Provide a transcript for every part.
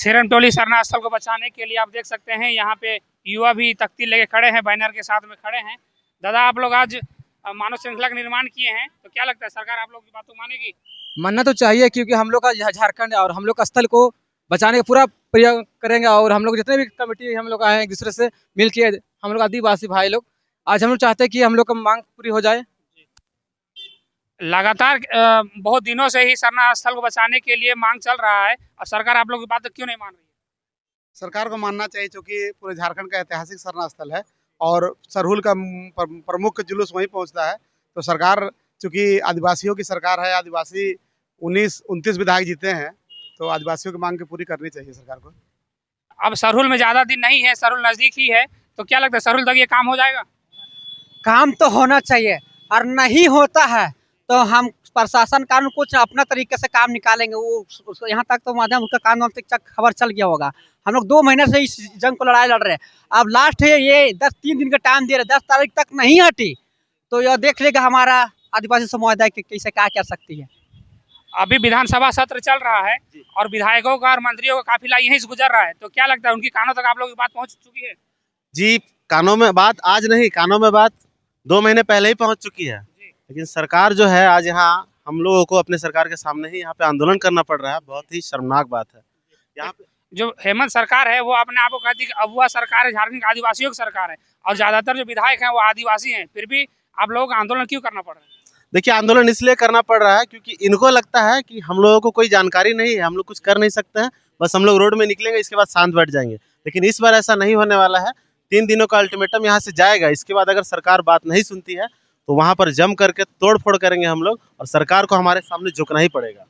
सिरमटोली सरना स्थल को बचाने के लिए आप देख सकते हैं यहाँ पे युवा भी तख्ती लेके खड़े हैं, बैनर के साथ में खड़े हैं। दादा, आप लोग आज मानव श्रृंखला का निर्माण किए हैं, तो क्या लगता है सरकार आप लोग की बातों को मानेगी? मानना तो चाहिए, क्योंकि हम लोग का झारखंड और हम लोग का स्थल को बचाने का पूरा प्रयास करेंगे। और हम लोग जितने भी कमेटी हम लोग आए हैं एक दूसरे से मिल के, हम लोग आदिवासी भाई लोग आज हम लोग चाहते हैं कि हम लोग का मांग पूरी हो जाए। लगातार बहुत दिनों से ही सरना स्थल को बचाने के लिए मांग चल रहा है और सरकार आप लोग की बात क्यों नहीं मान रही है? सरकार को मानना चाहिए, क्योंकि पूरे झारखंड का ऐतिहासिक सरना स्थल है और सरहुल का प्रमुख जुलूस वहीं पहुंचता है। तो सरकार, चूंकि आदिवासियों की सरकार है, आदिवासी 29 विधायक जीते हैं, तो आदिवासियों की मांग की पूरी करनी चाहिए सरकार को। अब सरहुल में ज्यादा दिन नहीं है, सरहुल नजदीक ही है, तो क्या लगता है सरहुल तक ये काम हो जाएगा? काम तो होना चाहिए, और नहीं होता है तो हम प्रशासन कानून कुछ अपना तरीके से काम निकालेंगे। वो यहाँ तक तो माध्यम उसका कानून तक खबर चल गया होगा। हम लोग 2 महीने से इस जंग को लड़ाई लड़ रहे हैं। अब लास्ट है ये 3 दिन का टाइम दे रहे, 10 तारीख तक नहीं हटी तो यह देख लेगा हमारा आदिवासी समुदाय कैसे क्या कर सकती है। अभी विधानसभा सत्र चल रहा है और विधायकों का और मंत्रियों का काफिला यहीं से गुजर रहा है, तो क्या लगता है उनकी कानों तक आप लोगों की बात पहुंच चुकी है? जी, कानों में बात आज नहीं, कानों में बात 2 महीने पहले ही पहुंच चुकी है। लेकिन सरकार जो है, आज यहाँ हम लोगों को अपने सरकार के सामने ही यहाँ पे आंदोलन करना पड़ रहा है। बहुत ही शर्मनाक बात है। यहाँ पे जो हेमंत सरकार है वो अपने आप को कहती है कि अगुआ सरकार है, झारखंड आदिवासियों की सरकार है, और ज्यादातर जो विधायक हैं वो आदिवासी हैं, फिर भी आप लोगों को आंदोलन क्यों करना पड़ रहा है? देखिए, आंदोलन इसलिए करना पड़ रहा है क्योंकि इनको लगता है कि हम लोगों को कोई जानकारी नहीं है, हम लोग कुछ कर नहीं सकते हैं, बस हम लोग रोड में निकलेंगे, इसके बाद शांत बैठ जाएंगे। लेकिन इस बार ऐसा नहीं होने वाला है। 3 दिनों का अल्टीमेटम यहाँ से जाएगा। इसके बाद अगर सरकार बात नहीं सुनती है तो वहाँ पर जम करके तोड़ फोड़ करेंगे हम लोग, और सरकार को हमारे सामने झुकना ही पड़ेगा।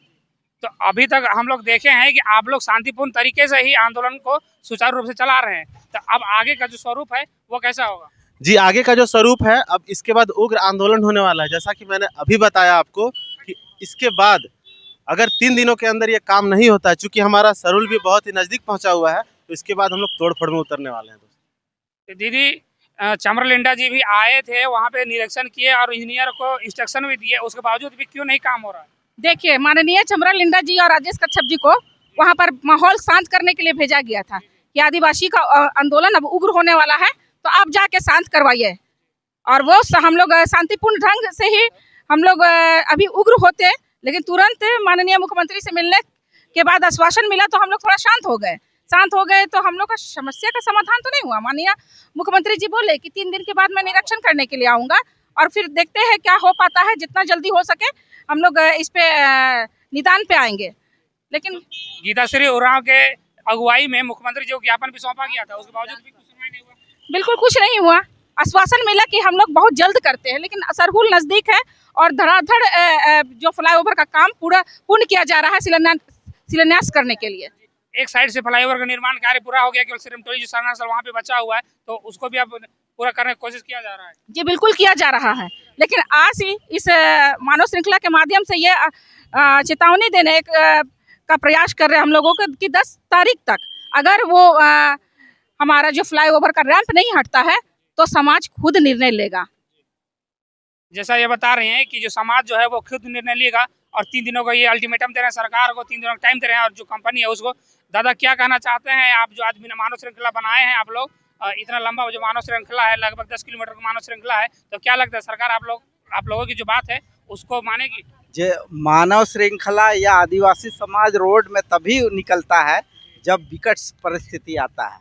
तो अभी तक हम लोग देखे हैं कि आप लोग शांतिपूर्ण तरीके से ही आंदोलन को सुचारू रूप से चला रहे हैं, तो अब आगे का जो स्वरूप है वो कैसा होगा? जी, आगे का जो स्वरूप है, अब इसके बाद उग्र आंदोलन होने वाला है। जैसा कि मैंने अभी बताया आपको कि इसके बाद अगर 3 दिनों के अंदर ये काम नहीं होता है, चूंकि हमारा सरहुल भी बहुत ही नजदीक पहुंचा हुआ है, तो इसके बाद हम लोग तोड़ फोड़ में उतरने वाले हैं। तो दीदी, चमरलिंडा जी भी आए थे, वहाँ पे निरीक्षण किए और इंजीनियर को इंस्ट्रक्शन भी दिए, उसके बावजूद भी क्यों नहीं काम हो रहा है? देखिए, माननीय चमरलिंडा जी और राजेश कच्छप जी को वहाँ पर माहौल शांत करने के लिए भेजा गया था कि आदिवासी का आंदोलन अब उग्र होने वाला है, तो आप जाके शांत करवाइए। और वो हम लोग शांतिपूर्ण ढंग से ही हम लोग अभी उग्र होते, लेकिन तुरंत माननीय मुख्यमंत्री से मिलने के बाद आश्वासन मिला तो हम लोग थोड़ा शांत हो गए। तो हम लोग का समस्या का समाधान तो नहीं हुआ। माननीय मुख्यमंत्री जी बोले कि 3 दिन के बाद मैं निरीक्षण करने के लिए आऊँगा और फिर देखते हैं क्या हो पाता है। जितना जल्दी हो सके हम लोग इस पे निदान पे आएंगे। लेकिन गीताश्री उरांव के अगुवाई में मुख्यमंत्री जी को ज्ञापन भी सौंपा गया था, उसके बावजूद भी कुछ सुनवाई नहीं हुआ। बिल्कुल कुछ नहीं हुआ। आश्वासन मिला कि हम लोग बहुत जल्द करते हैं, लेकिन सरहुल नजदीक है और धड़ाधड़ जो फ्लाईओवर का काम पूर्ण किया जा रहा है शिलान्यास करने के लिए। एक साइड से फ्लाईओवर का निर्माण कार्य पूरा हो गया, केवल सिरमटोली जो सरना स्थल वहाँ पे बचा हुआ है, तो उसको भी अब पूरा करने की कोशिश किया जा रहा है। जी बिल्कुल किया जा रहा है, लेकिन आज ही इस मानव श्रृंखला के माध्यम से ये चेतावनी देने का प्रयास कर रहे हैं हम लोगों को कि 10 तारीख तक अगर वो हमारा जो फ्लाईओवर का रैंप नहीं हटता है तो समाज खुद निर्णय लेगा। जैसा ये बता रहे हैं कि जो समाज जो है वो खुद निर्णय लेगा, और 3 दिनों का ये अल्टीमेटम दे रहे हैं सरकार को, 3 दिनों का टाइम दे रहे हैं और जो कंपनी है उसको। दादा, क्या कहना चाहते हैं आप, जो आज मानव श्रृंखला बनाए हैं आप लोग, इतना लंबा जो मानव श्रृंखला है, लगभग 10 किलोमीटर का मानव श्रृंखला है, तो क्या लगता है सरकार आप लोगों की जो बात है उसको मानेगी? जो मानव श्रृंखला या आदिवासी समाज रोड में तभी निकलता है जब विकट परिस्थिति आता है,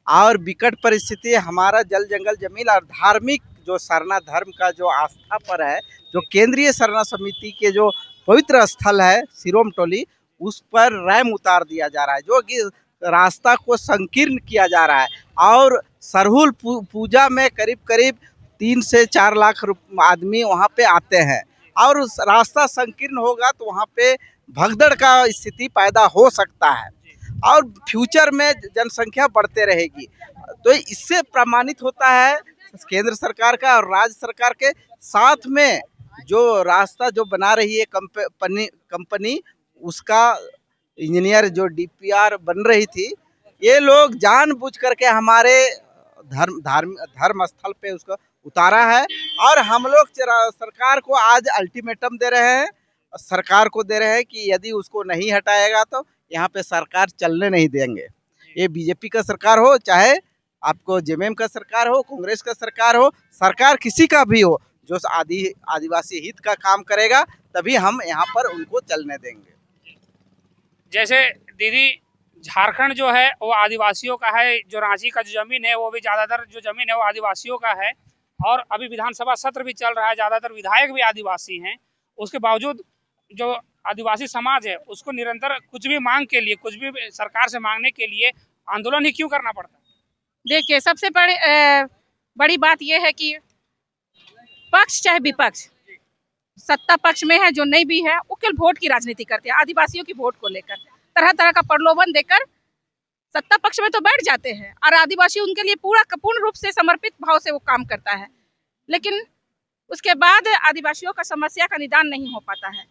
और विकट परिस्थिति हमारा जल जंगल जमीन और धार्मिक जो सरना धर्म का जो आस्था पर है, जो केंद्रीय सरना समिति के जो पवित्र स्थल है सिरोमटोली, उस पर रैम उतार दिया जा रहा है, जो कि रास्ता को संकीर्ण किया जा रहा है। और सरहुल पूजा में करीब करीब 3 से 4 लाख आदमी वहाँ पे आते हैं, और उस रास्ता संकीर्ण होगा तो वहाँ पे भगदड़ का स्थिति पैदा हो सकता है और फ्यूचर में जनसंख्या बढ़ते रहेगी। तो इससे प्रमाणित होता है केंद्र सरकार का और राज्य सरकार के साथ में जो रास्ता जो बना रही है कंपनी, उसका इंजीनियर जो डीपीआर बन रही थी, ये लोग जानबूझ करके हमारे धर्म स्थल पे उसको उतारा है। और हम लोग सरकार को आज अल्टीमेटम दे रहे हैं, सरकार को दे रहे हैं कि यदि उसको नहीं हटाएगा तो यहाँ पे सरकार चलने नहीं देंगे। ये बीजेपी का सरकार हो, चाहे आपको जेएमएम का सरकार हो, कांग्रेस का सरकार किसी का भी हो, जो आदिवासी हित का काम करेगा तभी हम यहाँ पर उनको चलने देंगे। जैसे दीदी, झारखंड जो है वो आदिवासियों का है, जो रांची का जो जमीन है वो भी ज़्यादातर जो जमीन है वो आदिवासियों का है, और अभी विधानसभा सत्र भी चल रहा है, ज़्यादातर विधायक भी आदिवासी हैं। उसके बावजूद जो आदिवासी समाज है उसको निरंतर कुछ भी मांग के लिए, कुछ भी सरकार से मांगने के लिए आंदोलन ही क्यों करना पड़ता है? देखिए, सबसे बड़ी बात यह है कि पक्ष चाहे विपक्ष, सत्ता पक्ष में है जो नहीं भी है, वो केवल वोट की राजनीति करते हैं। आदिवासियों की वोट को लेकर तरह तरह का प्रलोभन देकर सत्ता पक्ष में तो बैठ जाते हैं, और आदिवासी उनके लिए पूर्ण रूप से समर्पित भाव से वो काम करता है, लेकिन उसके बाद आदिवासियों का समस्या का निदान नहीं हो पाता है।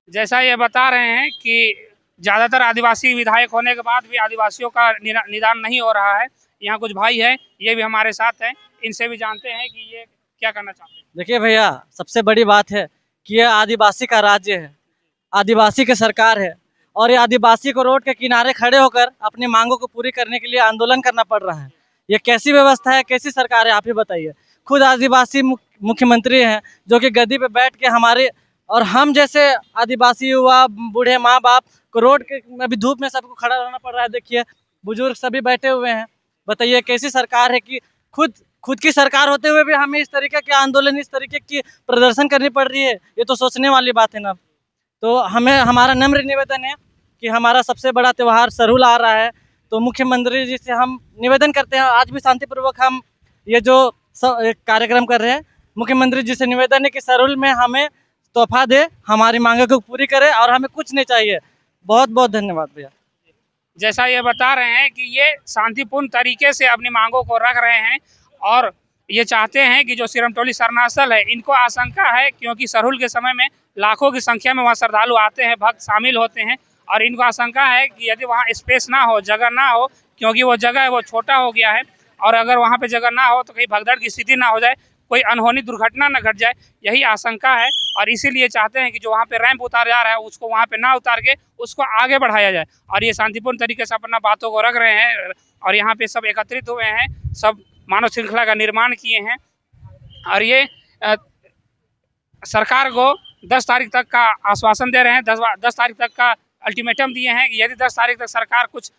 जैसा ये बता रहे हैं कि ज़्यादातर आदिवासी विधायक होने के बाद भी आदिवासियों का निदान नहीं हो रहा है। यहाँ कुछ भाई है, ये भी हमारे साथ हैं, इनसे भी जानते हैं कि ये क्या करना चाहते हैं। देखिए भैया, सबसे बड़ी बात है कि ये आदिवासी का राज्य है, आदिवासी की सरकार है, और ये आदिवासी को रोड के किनारे खड़े होकर अपनी मांगों को पूरी करने के लिए आंदोलन करना पड़ रहा है। ये कैसी व्यवस्था है, कैसी सरकार है, आप ही बताइए। खुद आदिवासी मुख्यमंत्री हैं जो कि गद्दी पे बैठ के हमारे और हम जैसे आदिवासी युवा, बूढ़े माँ बाप को रोड के अभी धूप में सबको खड़ा रहना पड़ रहा है। देखिए, बुजुर्ग सभी बैठे हुए हैं। बताइए कैसी सरकार है कि खुद की सरकार होते हुए भी हमें इस तरीके के आंदोलन, इस तरीके की प्रदर्शन करनी पड़ रही है। ये तो सोचने वाली बात है ना। तो हमें हमारा नम्र निवेदन है कि हमारा सबसे बड़ा त्यौहार सरहुल आ रहा है, तो मुख्यमंत्री जी से हम निवेदन करते हैं, आज भी शांतिपूर्वक हम ये जो कार्यक्रम कर रहे हैं, मुख्यमंत्री जी से निवेदन है कि सरहुल में हमें तोहफा दे, हमारी मांगों को पूरी करे, और हमें कुछ नहीं चाहिए। बहुत बहुत धन्यवाद भैया। जैसा ये बता रहे हैं कि ये शांतिपूर्ण तरीके से अपनी मांगों को रख रहे हैं, और ये चाहते हैं कि जो सिरमटोली शरणास्थल है, इनको आशंका है क्योंकि सरहुल के समय में लाखों की संख्या में वहाँ श्रद्धालु आते हैं, भक्त शामिल होते हैं, और इनको आशंका है कि यदि वहाँ स्पेस ना हो, जगह ना हो, क्योंकि वो जगह है वो छोटा हो गया है, और अगर वहाँ पे जगह ना हो तो कहीं भगदड़ की स्थिति ना हो जाए, कोई अनहोनी दुर्घटना न घट जाए, यही आशंका है। और इसीलिए चाहते हैं कि जो वहाँ पे रैंप उतार जा रहा है उसको वहाँ पे ना उतार के उसको आगे बढ़ाया जाए, और ये शांतिपूर्ण तरीके से अपना बातों को रख रहे हैं, और यहाँ पे सब एकत्रित हुए हैं, सब मानव श्रृंखला का निर्माण किए हैं, और ये सरकार को 10 तारीख तक का आश्वासन दे रहे हैं, 10 तारीख तक का अल्टीमेटम दिए हैं कि यदि 10 तारीख तक सरकार कुछ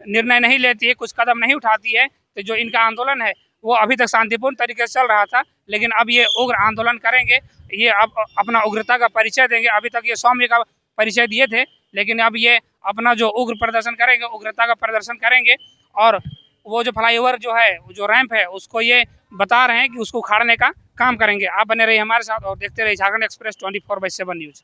निर्णय नहीं लेती है, कुछ कदम नहीं उठाती है, तो जो इनका आंदोलन है वो अभी तक शांतिपूर्ण तरीके से चल रहा था, लेकिन अब ये उग्र आंदोलन करेंगे, ये अब अपना उग्रता का परिचय देंगे। अभी तक ये सौम्य का परिचय दिए थे, लेकिन अब ये अपना जो उग्र प्रदर्शन करेंगे, उग्रता का प्रदर्शन करेंगे, और वो जो फ्लाईओवर जो है, जो रैंप है, उसको ये बता रहे हैं कि उसको उखाड़ने का काम करेंगे। आप बने रहिए हमारे साथ और देखते रहिए झारखंड एक्सप्रेस 24/7 न्यूज़।